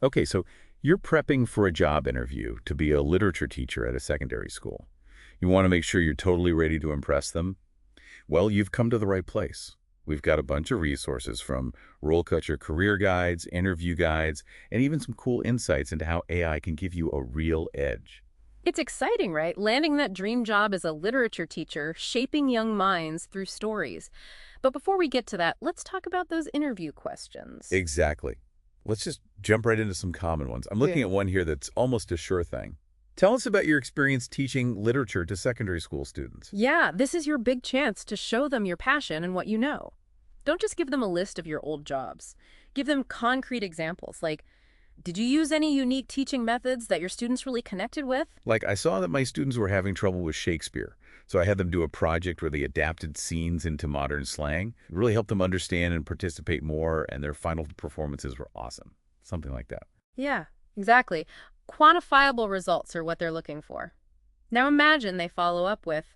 Okay, so you're prepping for a job interview to be a literature teacher at a secondary school. You want to make sure you're totally ready to impress them. Well, you've come to the right place. We've got a bunch of resources from RoleCatcher career guides, interview guides, and even some cool insights into how AI can give you a real edge. It's exciting, right? Landing that dream job as a literature teacher, shaping young minds through stories. But before we get to that, let's talk about those interview questions. Exactly. Let's just jump right into some common ones. I'm looking Yeah. at one here that's almost a sure thing. Tell us about your experience teaching literature to secondary school students. Yeah, this is your big chance to show them your passion and what you know. Don't just give them a list of your old jobs. Give them concrete examples like, did you use any unique teaching methods that your students really connected with? Like, I saw that my students were having trouble with Shakespeare, so I had them do a project where they adapted scenes into modern slang. It really helped them understand and participate more, and their final performances were awesome. Something like that. Yeah, exactly. Quantifiable results are what they're looking for. Now imagine they follow up with,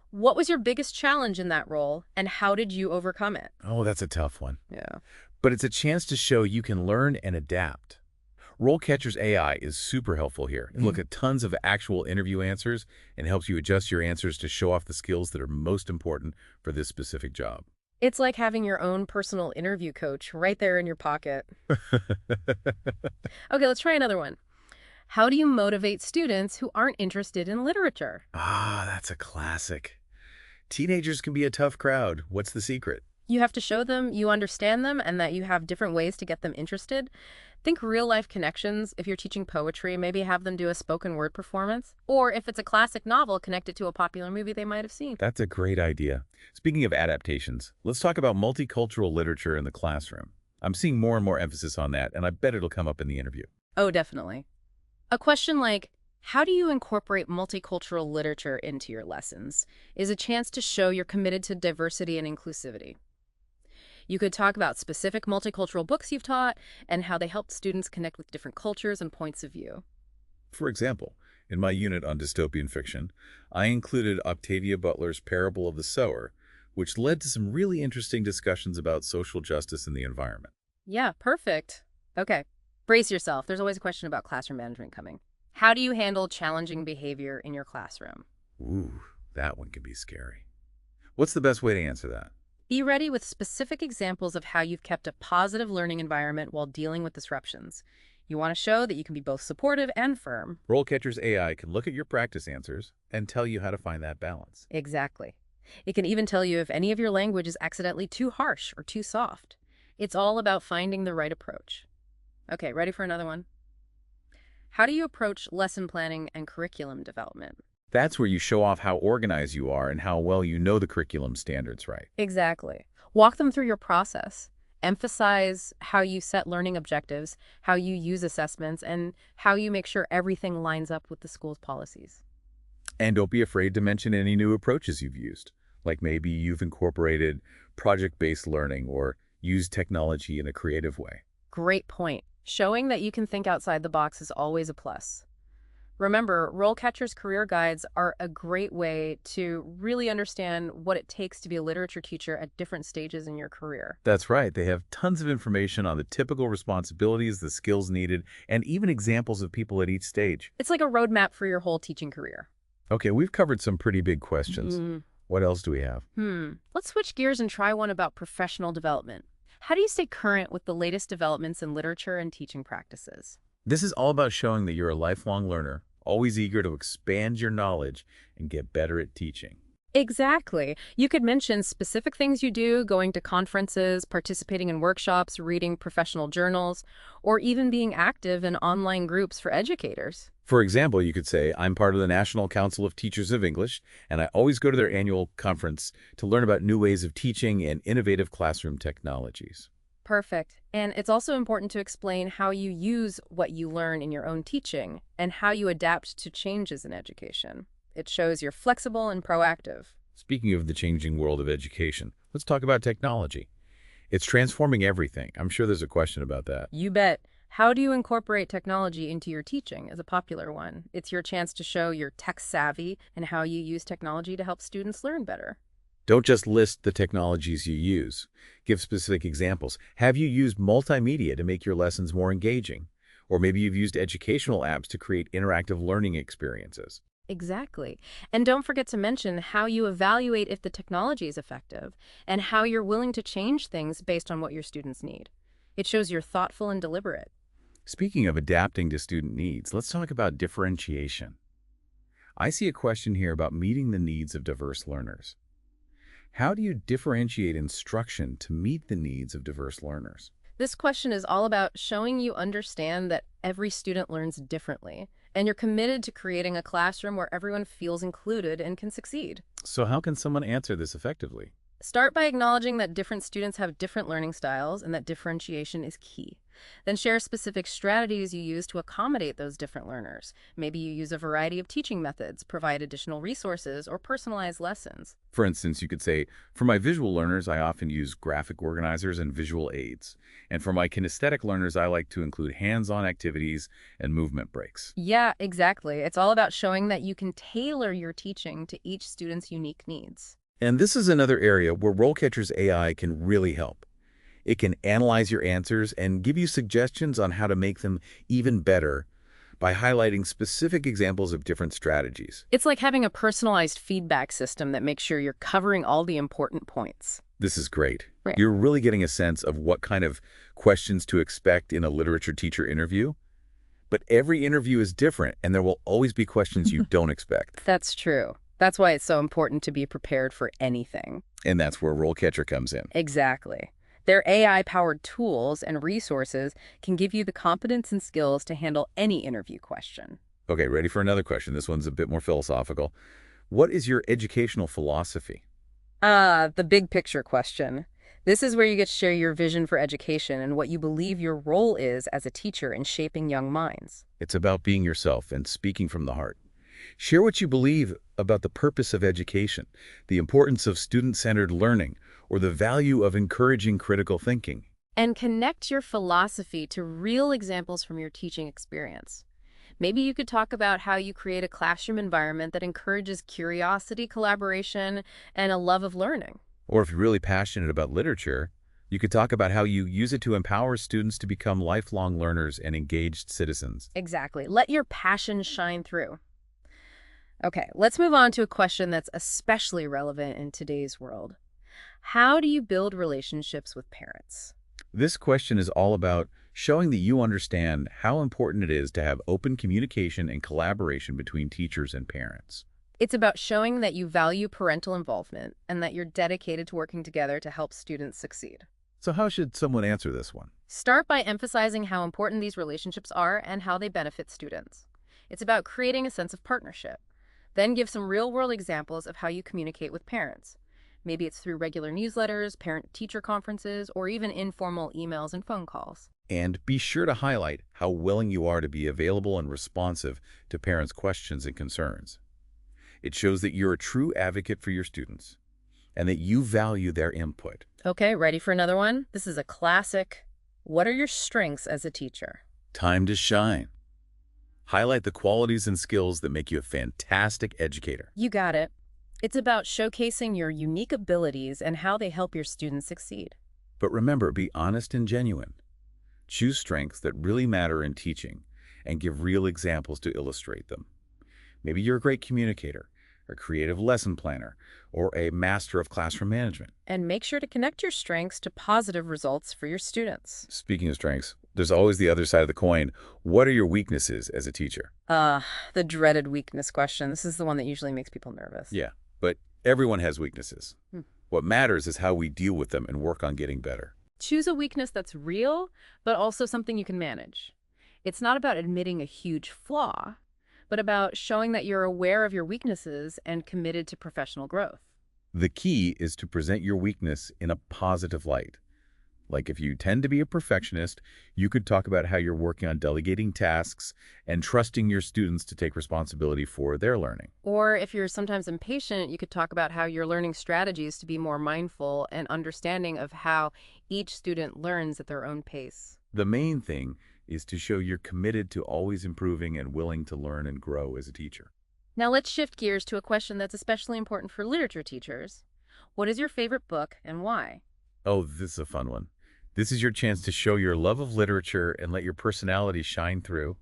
what was your biggest challenge in that role and how did you overcome it? Oh, that's a tough one. Yeah. But it's a chance to show you can learn and adapt. RoleCatcher's AI is super helpful here. It look at tons of actual interview answers and helps you adjust your answers to show off the skills that are most important for this specific job. It's like having your own personal interview coach right there in your pocket. Okay, let's try another one. How do you motivate students who aren't interested in literature? Ah, that's a classic. Teenagers can be a tough crowd. What's the secret? You have to show them you understand them and that you have different ways to get them interested. Think real life connections. If you're teaching poetry, maybe have them do a spoken word performance. Or if it's a classic novel, connect it to a popular movie they might have seen. That's a great idea. Speaking of adaptations, let's talk about multicultural literature in the classroom. I'm seeing more and more emphasis on that, and I bet it'll come up in the interview. Oh, definitely. A question like, how do you incorporate multicultural literature into your lessons, is a chance to show you're committed to diversity and inclusivity. You could talk about specific multicultural books you've taught and how they helped students connect with different cultures and points of view. For example, in my unit on dystopian fiction, I included Octavia Butler's Parable of the Sower, which led to some really interesting discussions about social justice and the environment. Yeah, perfect. Okay, brace yourself. There's always a question about classroom management coming. How do you handle challenging behavior in your classroom? Ooh, that one can be scary. What's the best way to answer that? Be ready with specific examples of how you've kept a positive learning environment while dealing with disruptions. You want to show that you can be both supportive and firm. RoleCatcher's AI can look at your practice answers and tell you how to find that balance. Exactly. It can even tell you if any of your language is accidentally too harsh or too soft. It's all about finding the right approach. Okay, ready for another one? How do you approach lesson planning and curriculum development? That's where you show off how organized you are and how well you know the curriculum standards right. Exactly. Walk them through your process. Emphasize how you set learning objectives, how you use assessments, and how you make sure everything lines up with the school's policies. And don't be afraid to mention any new approaches you've used, like maybe you've incorporated project-based learning or used technology in a creative way. Great point. Showing that you can think outside the box is always a plus. Remember, RoleCatcher's career guides are a great way to really understand what it takes to be a literature teacher at different stages in your career. That's right. They have tons of information on the typical responsibilities, the skills needed, and even examples of people at each stage. It's like a roadmap for your whole teaching career. Okay, we've covered some pretty big questions. What else do we have? Let's switch gears and try one about professional development. How do you stay current with the latest developments in literature and teaching practices? This is all about showing that you're a lifelong learner, always eager to expand your knowledge and get better at teaching. Exactly. You could mention specific things you do, going to conferences, participating in workshops, reading professional journals, or even being active in online groups for educators. For example, you could say, I'm part of the National Council of Teachers of English, and I always go to their annual conference to learn about new ways of teaching and innovative classroom technologies. Perfect. And it's also important to explain how you use what you learn in your own teaching and how you adapt to changes in education. It shows you're flexible and proactive. Speaking of the changing world of education, let's talk about technology. It's transforming everything. I'm sure there's a question about that. You bet. How do you incorporate technology into your teaching is a popular one. It's your chance to show you're tech savvy and how you use technology to help students learn better. Don't just list the technologies you use. Give specific examples. Have you used multimedia to make your lessons more engaging? Or maybe you've used educational apps to create interactive learning experiences. Exactly. And don't forget to mention how you evaluate if the technology is effective and how you're willing to change things based on what your students need. It shows you're thoughtful and deliberate. Speaking of adapting to student needs, let's talk about differentiation. I see a question here about meeting the needs of diverse learners. How do you differentiate instruction to meet the needs of diverse learners? This question is all about showing you understand that every student learns differently, and you're committed to creating a classroom where everyone feels included and can succeed. So how can someone answer this effectively? Start by acknowledging that different students have different learning styles and that differentiation is key. Then share specific strategies you use to accommodate those different learners. Maybe you use a variety of teaching methods, provide additional resources, or personalize lessons. For instance, you could say, for my visual learners, I often use graphic organizers and visual aids. And for my kinesthetic learners, I like to include hands-on activities and movement breaks. Yeah, exactly. It's all about showing that you can tailor your teaching to each student's unique needs. And this is another area where RoleCatcher's AI can really help. It can analyze your answers and give you suggestions on how to make them even better by highlighting specific examples of different strategies. It's like having a personalized feedback system that makes sure you're covering all the important points. This is great. Right. You're really getting a sense of what kind of questions to expect in a literature teacher interview. But every interview is different, and there will always be questions you don't expect. That's true. That's why it's so important to be prepared for anything. And that's where RoleCatcher comes in. Exactly. Their AI-powered tools and resources can give you the competence and skills to handle any interview question. Okay, ready for another question. This one's a bit more philosophical. What is your educational philosophy? The big picture question. This is where you get to share your vision for education and what you believe your role is as a teacher in shaping young minds. It's about being yourself and speaking from the heart. Share what you believe about the purpose of education, the importance of student-centered learning, or the value of encouraging critical thinking. And connect your philosophy to real examples from your teaching experience. Maybe you could talk about how you create a classroom environment that encourages curiosity, collaboration, and a love of learning. Or if you're really passionate about literature, you could talk about how you use it to empower students to become lifelong learners and engaged citizens. Exactly. Let your passion shine through. Okay, let's move on to a question that's especially relevant in today's world. How do you build relationships with parents? This question is all about showing that you understand how important it is to have open communication and collaboration between teachers and parents. It's about showing that you value parental involvement and that you're dedicated to working together to help students succeed. So how should someone answer this one? Start by emphasizing how important these relationships are and how they benefit students. It's about creating a sense of partnership. Then give some real-world examples of how you communicate with parents. Maybe it's through regular newsletters, parent-teacher conferences, or even informal emails and phone calls. And be sure to highlight how willing you are to be available and responsive to parents' questions and concerns. It shows that you're a true advocate for your students and that you value their input. Okay, ready for another one? This is a classic. What are your strengths as a teacher? Time to shine. Highlight the qualities and skills that make you a fantastic educator. You got it. It's about showcasing your unique abilities and how they help your students succeed. But remember, be honest and genuine. Choose strengths that really matter in teaching and give real examples to illustrate them. Maybe you're a great communicator, a creative lesson planner, or a master of classroom management. And make sure to connect your strengths to positive results for your students. Speaking of strengths, there's always the other side of the coin. What are your weaknesses as a teacher? The dreaded weakness question. This is the one that usually makes people nervous. Yeah, but everyone has weaknesses. What matters is how we deal with them and work on getting better. Choose a weakness that's real, but also something you can manage. It's not about admitting a huge flaw, but about showing that you're aware of your weaknesses and committed to professional growth. The key is to present your weakness in a positive light. Like if you tend to be a perfectionist, you could talk about how you're working on delegating tasks and trusting your students to take responsibility for their learning. Or if you're sometimes impatient, you could talk about how you're learning strategies to be more mindful and understanding of how each student learns at their own pace. The main thing is to show you're committed to always improving and willing to learn and grow as a teacher. Now let's shift gears to a question that's especially important for literature teachers. What is your favorite book and why? Oh, this is a fun one. This is your chance to show your love of literature and let your personality shine through.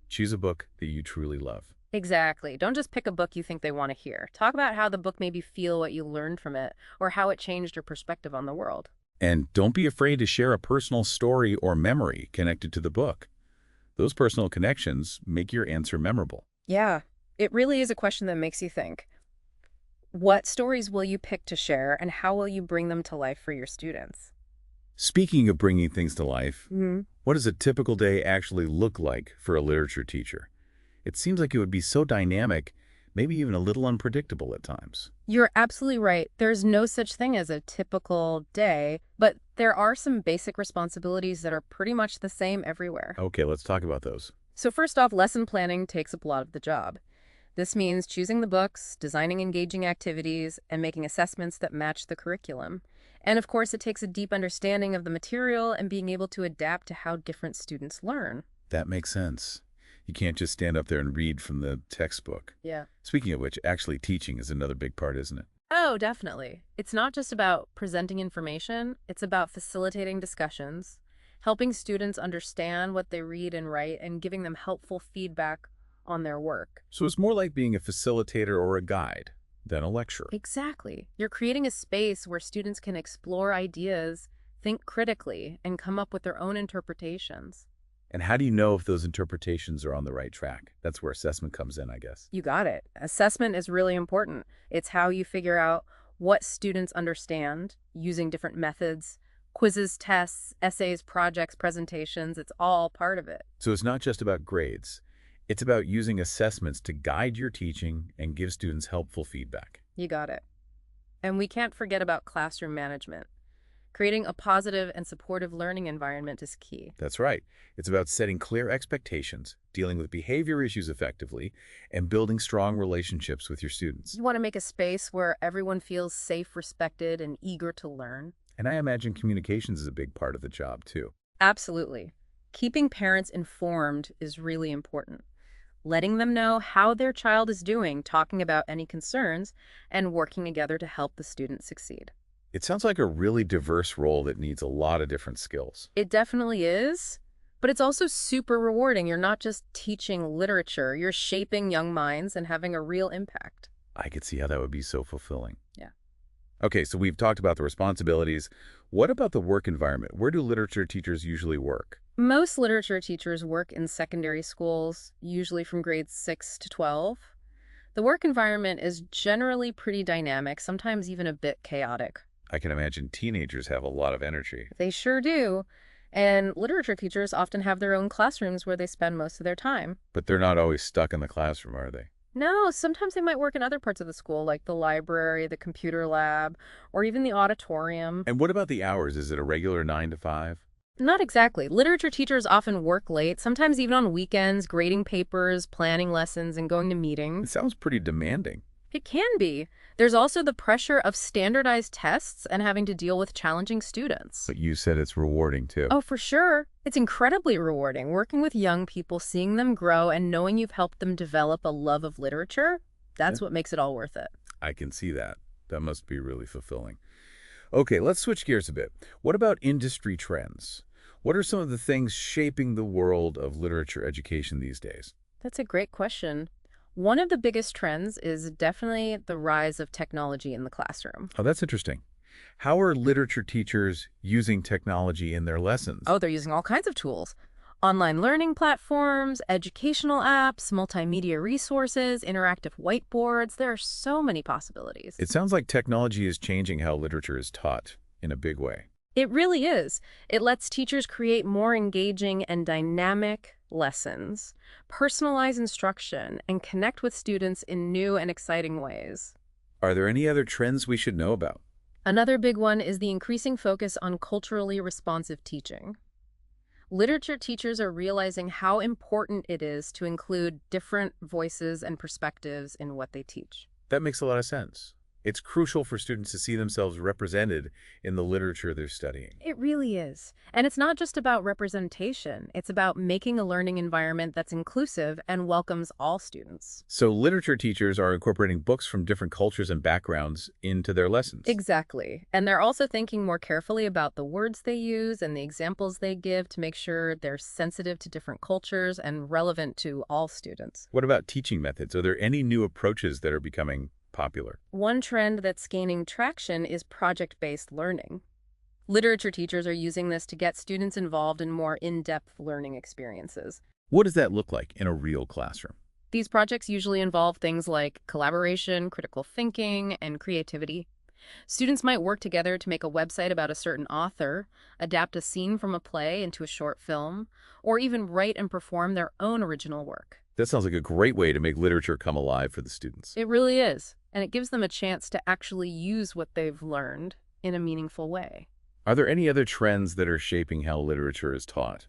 Choose a book that you truly love. Exactly. Don't just pick a book you think they want to hear. Talk about how the book made you feel, what you learned from it, or how it changed your perspective on the world. And don't be afraid to share a personal story or memory connected to the book. Those personal connections make your answer memorable. Yeah, it really is a question that makes you think. What stories will you pick to share, and how will you bring them to life for your students? Speaking of bringing things to life, Hmm. what does a typical day actually look like for a literature teacher? It seems like it would be so dynamic, maybe even a little unpredictable at times. You're absolutely right. There's no such thing as a typical day, but there are some basic responsibilities that are pretty much the same everywhere. Okay, let's talk about those. So first off, lesson planning takes up a lot of the job. This means choosing the books, designing engaging activities, and making assessments that match the curriculum. And of course, it takes a deep understanding of the material and being able to adapt to how different students learn. That makes sense. You can't just stand up there and read from the textbook. Yeah. Speaking of which, actually teaching is another big part, isn't it? Oh, definitely. It's not just about presenting information, it's about facilitating discussions, helping students understand what they read and write, and giving them helpful feedback on their work. So it's more like being a facilitator or a guide than a lecturer. Exactly. You're creating a space where students can explore ideas, think critically, and come up with their own interpretations. And how do you know if those interpretations are on the right track? That's where assessment comes in, I guess. You got it. Assessment is really important. It's how you figure out what students understand using different methods, quizzes, tests, essays, projects, presentations. It's all part of it. So it's not just about grades. It's about using assessments to guide your teaching and give students helpful feedback. You got it. And we can't forget about classroom management. Creating a positive and supportive learning environment is key. That's right. It's about setting clear expectations, dealing with behavior issues effectively, and building strong relationships with your students. You want to make a space where everyone feels safe, respected, and eager to learn. And I imagine communications is a big part of the job, too. Absolutely. Keeping parents informed is really important. Letting them know how their child is doing, talking about any concerns, and working together to help the student succeed. It sounds like a really diverse role that needs a lot of different skills. It definitely is, but it's also super rewarding. You're not just teaching literature, you're shaping young minds and having a real impact. I could see how that would be so fulfilling. Yeah. Okay, so we've talked about the responsibilities. What about the work environment? Where do literature teachers usually work? Most literature teachers work in secondary schools, usually from grades 6 to 12. The work environment is generally pretty dynamic, sometimes even a bit chaotic. I can imagine teenagers have a lot of energy. They sure do. And literature teachers often have their own classrooms where they spend most of their time. But they're not always stuck in the classroom, are they? No, sometimes they might work in other parts of the school, like the library, the computer lab, or even the auditorium. And what about the hours? Is it a regular 9 to 5? Not exactly. Literature teachers often work late, sometimes even on weekends, grading papers, planning lessons, and going to It meetings. sounds pretty demanding. It can be. There's also the pressure of standardized tests and having to deal with challenging students. But you said it's rewarding, too. Oh, for sure. It's incredibly rewarding working with young people, seeing them grow, and knowing you've helped them develop a love of literature. That's what makes it all worth it. I can see that. That must be really fulfilling. Okay, let's switch gears a bit. What about industry trends? What are some of the things shaping the world of literature education these days? That's a great question. One of the biggest trends is definitely the rise of technology in the classroom. Oh, that's interesting. How are literature teachers using technology in their lessons? Oh, they're using all kinds of tools. Online learning platforms, educational apps, multimedia resources, interactive whiteboards. There are so many possibilities. It sounds like technology is changing how literature is taught in a big way. It really is. It lets teachers create more engaging and dynamic lessons, personalize instruction, and connect with students in new and exciting ways. Are there any other trends we should know about? Another big one is the increasing focus on culturally responsive teaching. Literature teachers are realizing how important it is to include different voices and perspectives in what they teach. That makes a lot of sense. It's crucial for students to see themselves represented in the literature they're studying. It really is. And it's not just about representation. It's about making a learning environment that's inclusive and welcomes all students. So literature teachers are incorporating books from different cultures and backgrounds into their lessons. Exactly. And they're also thinking more carefully about the words they use and the examples they give to make sure they're sensitive to different cultures and relevant to all students. What about teaching methods? Are there any new approaches that are becoming popular? One trend that's gaining traction is project-based learning. Literature teachers are using this to get students involved in more in-depth learning experiences. What does that look like in a real classroom? These projects usually involve things like collaboration, critical thinking, and creativity. Students might work together to make a website about a certain author, adapt a scene from a play into a short film, or even write and perform their own original work. That sounds like a great way to make literature come alive for the students. It really is, and it gives them a chance to actually use what they've learned in a meaningful way. Are there any other trends that are shaping how literature is taught?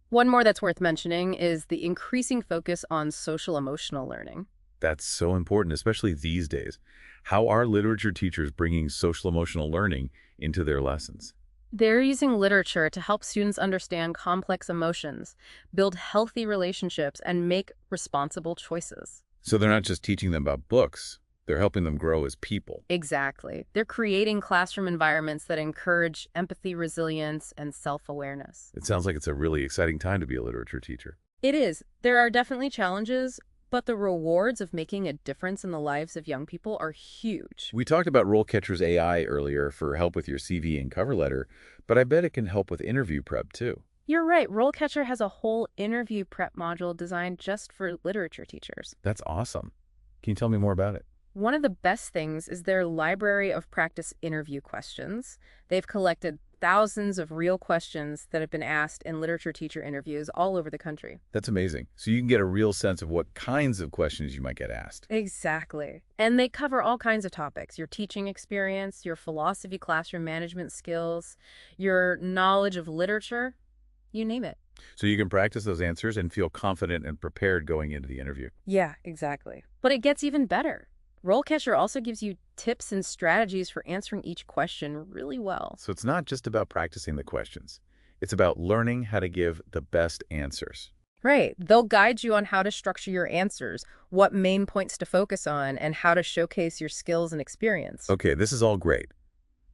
One more that's worth mentioning is the increasing focus on social-emotional learning. That's so important, especially these days. How are literature teachers bringing social-emotional learning into their lessons? They're using literature to help students understand complex emotions, build healthy relationships, and make responsible choices. So they're not just teaching them about books, they're helping them grow as people. Exactly. They're creating classroom environments that encourage empathy, resilience, and self-awareness. It sounds like it's a really exciting time to be a literature teacher. It is. There are definitely challenges, but the rewards of making a difference in the lives of young people are huge. We talked about RoleCatcher's AI earlier for help with your CV and cover letter, but I bet it can help with interview prep too. You're right. RoleCatcher has a whole interview prep module designed just for literature teachers. That's awesome. Can you tell me more about it? One of the best things is their library of practice interview questions. They've collected thousands of real questions that have been asked in literature teacher interviews all over the country. That's amazing. So you can get a real sense of what kinds of questions you might get asked. Exactly. And they cover all kinds of topics: your teaching experience, your philosophy, classroom management skills, your knowledge of literature, you name it. So you can practice those answers and feel confident and prepared going into the interview. Yeah, exactly. But it gets even better. RoleCatcher also gives you tips and strategies for answering each question really well. So it's not just about practicing the questions. It's about learning how to give the best answers. Right. They'll guide you on how to structure your answers, what main points to focus on, and how to showcase your skills and experience. Okay, this is all great.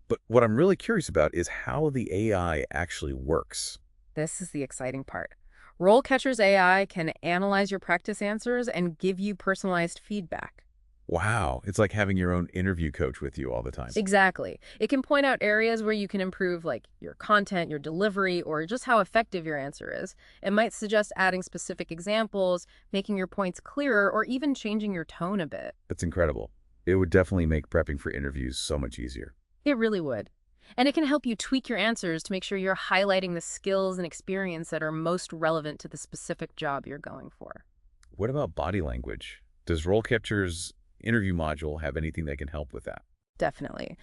But what I'm really curious about is how the AI actually works. This is the exciting part. RoleCatcher's AI can analyze your practice answers and give you personalized feedback. Wow, it's like having your own interview coach with you all the time. Exactly. It can point out areas where you can improve, like your content, your delivery, or just how effective your answer is. It might suggest adding specific examples, making your points clearer, or even changing your tone a bit. That's incredible. It would definitely make prepping for interviews so much easier. It really would. And it can help you tweak your answers to make sure you're highlighting the skills and experience that are most relevant to the specific job you're going for. What about body language? Does RoleCatcher's interview module have anything that can help with that? Definitely.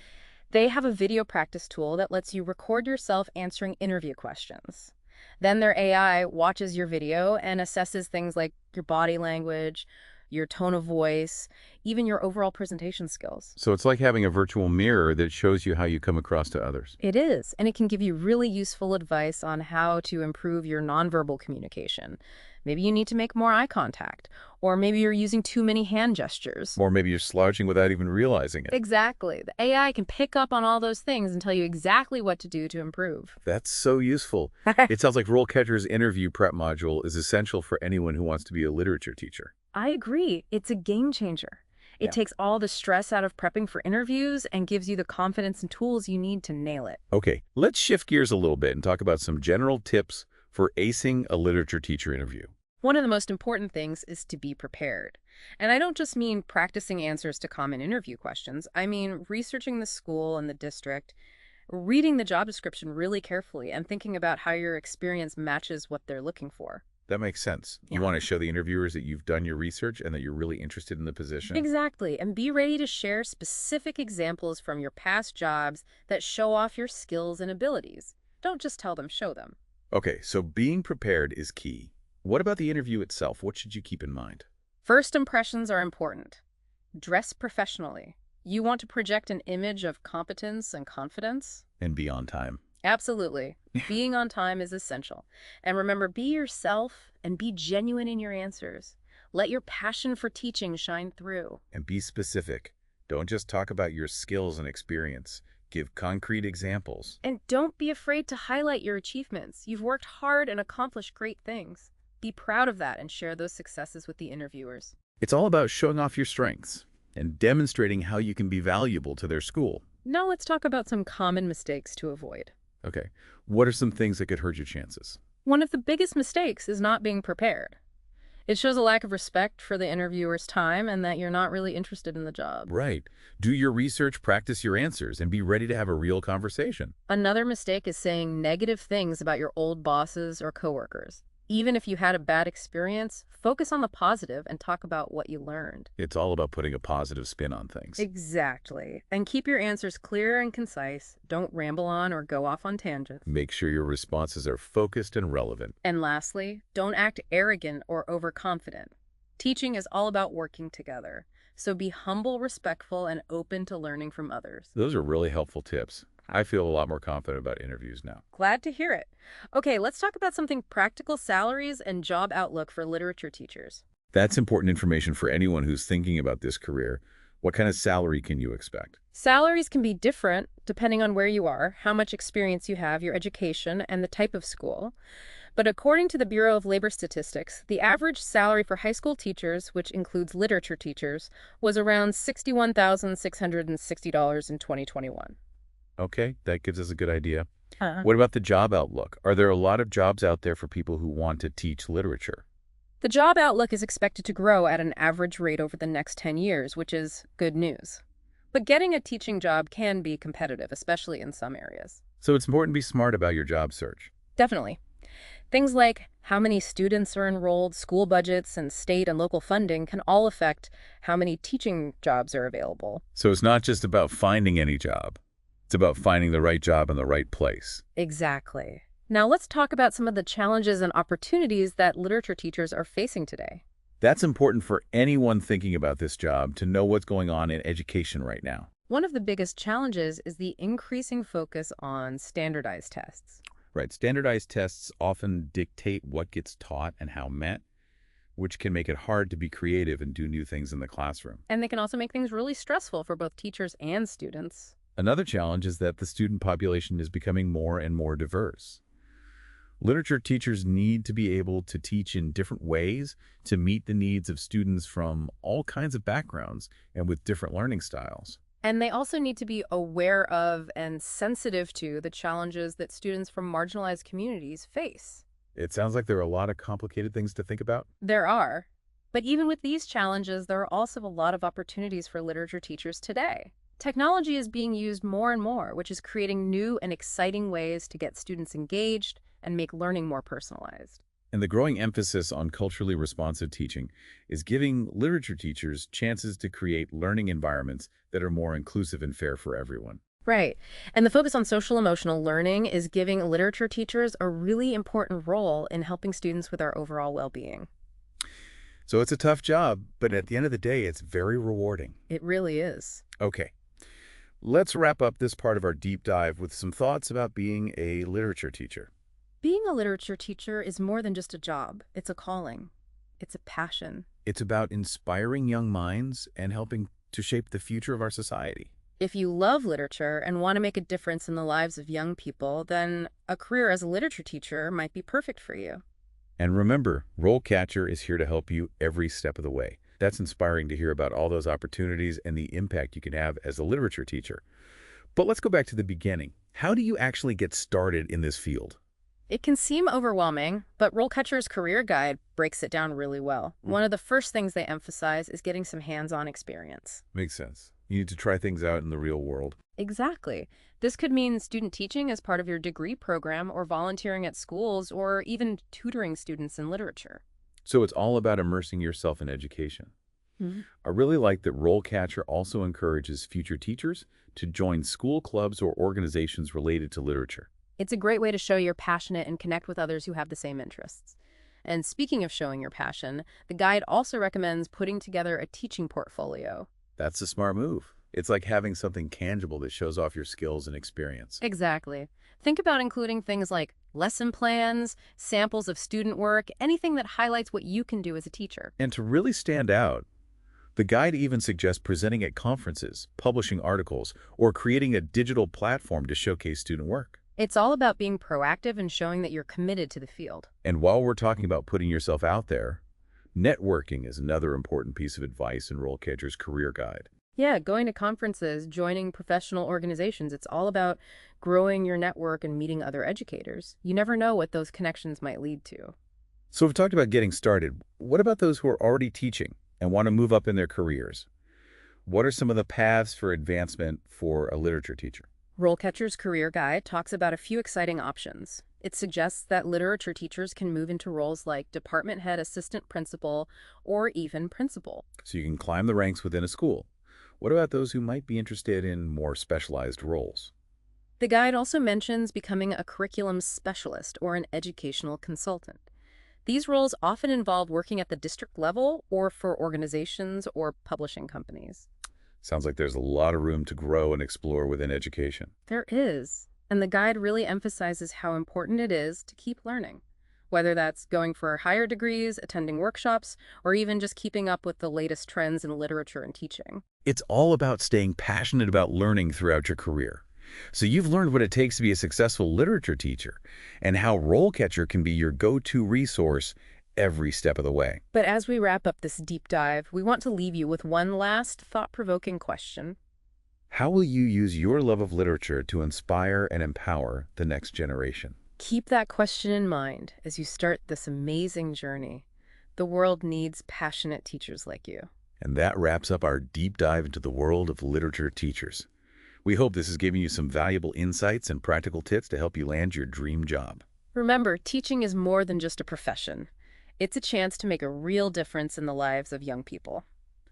They have a video practice tool that lets you record yourself answering interview questions. Then their AI watches your video and assesses things like your body language, your tone of voice, even your overall presentation skills. So it's like having a virtual mirror that shows you how you come across to others. It is, and it can give you really useful advice on how to improve your nonverbal communication. Maybe you need to make more eye contact, or maybe you're using too many hand gestures. Or maybe you're slouching without even realizing it. Exactly. The AI can pick up on all those things and tell you exactly what to do to improve. That's so useful. It sounds like RoleCatcher's interview prep module is essential for anyone who wants to be a literature teacher. I agree. It's a game changer. It takes all the stress out of prepping for interviews and gives you the confidence and tools you need to nail it. Okay, let's shift gears a little bit and talk about some general tips for acing a literature teacher interview. One of the most important things is to be prepared. And I don't just mean practicing answers to common interview questions. I mean researching the school and the district, reading the job description really carefully, and thinking about how your experience matches what they're looking for. That makes sense. You want to show the interviewers that you've done your research and that you're really interested in the position. Exactly. And be ready to share specific examples from your past jobs that show off your skills and abilities. Don't just tell them, show them. Okay, so being prepared is key. What about the interview itself? What should you keep in mind? First impressions are important. Dress professionally. You want to project an image of competence and confidence? And be on time. Absolutely. Being on time is essential. And remember, be yourself and be genuine in your answers. Let your passion for teaching shine through. And be specific. Don't just talk about your skills and experience. Give concrete examples. And don't be afraid to highlight your achievements. You've worked hard and accomplished great things. Be proud of that and share those successes with the interviewers. It's all about showing off your strengths and demonstrating how you can be valuable to their school. Now let's talk about some common mistakes to avoid. Okay, what are some things that could hurt your chances? One of the biggest mistakes is not being prepared. It shows a lack of respect for the interviewer's time and that you're not really interested in the job. Right. Do your research, practice your answers, and be ready to have a real conversation. Another mistake is saying negative things about your old bosses or coworkers. Even if you had a bad experience, focus on the positive and talk about what you learned. It's all about putting a positive spin on things. Exactly. And keep your answers clear and concise. Don't ramble on or go off on tangents. Make sure your responses are focused and relevant. And lastly, don't act arrogant or overconfident. Teaching is all about working together. So be humble, respectful, and open to learning from others. Those are really helpful tips. I feel a lot more confident about interviews now. Glad to hear it. Okay, let's talk about something practical: salaries and job outlook for literature teachers. That's important information for anyone who's thinking about this career. What kind of salary can you expect? Salaries can be different depending on where you are, how much experience you have, your education, and the type of school. But according to the Bureau of Labor Statistics, the average salary for high school teachers, which includes literature teachers, was around $61,660 in 2021. Okay, that gives us a good idea. What about the job outlook? Are there a lot of jobs out there for people who want to teach literature? The job outlook is expected to grow at an average rate over the next 10 years, which is good news. But getting a teaching job can be competitive, especially in some areas. So it's important to be smart about your job search. Definitely. Things like how many students are enrolled, school budgets, and state and local funding can all affect how many teaching jobs are available. So it's not just about finding any job. It's about finding the right job in the right place. Exactly. Now let's talk about some of the challenges and opportunities that literature teachers are facing today. That's important for anyone thinking about this job to know what's going on in education right now. One of the biggest challenges is the increasing focus on standardized tests. Right, standardized tests often dictate what gets taught and how met, which can make it hard to be creative and do new things in the classroom. And they can also make things really stressful for both teachers and students. Another challenge is that the student population is becoming more and more diverse. Literature teachers need to be able to teach in different ways to meet the needs of students from all kinds of backgrounds and with different learning styles. And they also need to be aware of and sensitive to the challenges that students from marginalized communities face. It sounds like there are a lot of complicated things to think about. There are. But even with these challenges, there are also a lot of opportunities for literature teachers today. Technology is being used more and more, which is creating new and exciting ways to get students engaged and make learning more personalized. And the growing emphasis on culturally responsive teaching is giving literature teachers chances to create learning environments that are more inclusive and fair for everyone. Right. And the focus on social-emotional learning is giving literature teachers a really important role in helping students with our overall well-being. So it's a tough job, but at the end of the day, it's very rewarding. It really is. Okay. Let's wrap up this part of our deep dive with some thoughts about being a literature teacher. Being a literature teacher is more than just a job. It's a calling. It's a passion. It's about inspiring young minds and helping to shape the future of our society. If you love literature and want to make a difference in the lives of young people, then a career as a literature teacher might be perfect for you. And remember, RoleCatcher is here to help you every step of the way. That's inspiring to hear about all those opportunities and the impact you can have as a literature teacher. But let's go back to the beginning. How do you actually get started in this field? It can seem overwhelming, but RoleCatcher's career guide breaks it down really well. One of the first things they emphasize is getting some hands-on experience. Makes sense. You need to try things out in the real world. Exactly. This could mean student teaching as part of your degree program, or volunteering at schools, or even tutoring students in literature. So it's all about immersing yourself in education. I really like that RoleCatcher also encourages future teachers to join school clubs or organizations related to literature. It's a great way to show you're passionate and connect with others who have the same interests. And speaking of showing your passion, the guide also recommends putting together a teaching portfolio. That's a smart move. It's like having something tangible that shows off your skills and experience. Exactly. Think about including things like lesson plans, samples of student work, anything that highlights what you can do as a teacher. And to really stand out, the guide even suggests presenting at conferences, publishing articles, or creating a digital platform to showcase student work. It's all about being proactive and showing that you're committed to the field. And while we're talking about putting yourself out there, networking is another important piece of advice in RoleCatcher's career guide. Yeah, going to conferences, joining professional organizations, it's all about growing your network and meeting other educators. You never know what those connections might lead to. So we've talked about getting started. What about those who are already teaching and want to move up in their careers? What are some of the paths for advancement for a literature teacher? RoleCatcher's Career Guide talks about a few exciting options. It suggests that literature teachers can move into roles like department head, assistant principal, or even principal. So you can climb the ranks within a school. What about those who might be interested in more specialized roles? The guide also mentions becoming a curriculum specialist or an educational consultant. These roles often involve working at the district level or for organizations or publishing companies. Sounds like there's a lot of room to grow and explore within education. There is, and the guide really emphasizes how important it is to keep learning, whether that's going for higher degrees, attending workshops, or even just keeping up with the latest trends in literature and teaching. It's all about staying passionate about learning throughout your career. So you've learned what it takes to be a successful literature teacher and how RoleCatcher can be your go-to resource every step of the way. But as we wrap up this deep dive, we want to leave you with one last thought-provoking question. How will you use your love of literature to inspire and empower the next generation? Keep that question in mind as you start this amazing journey. The world needs passionate teachers like you. And that wraps up our deep dive into the world of literature teachers. We hope this has given you some valuable insights and practical tips to help you land your dream job. Remember, teaching is more than just a profession. It's a chance to make a real difference in the lives of young people.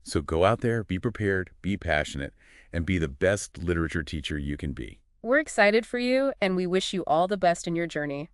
So go out there, be prepared, be passionate, and be the best literature teacher you can be. We're excited for you, and we wish you all the best in your journey.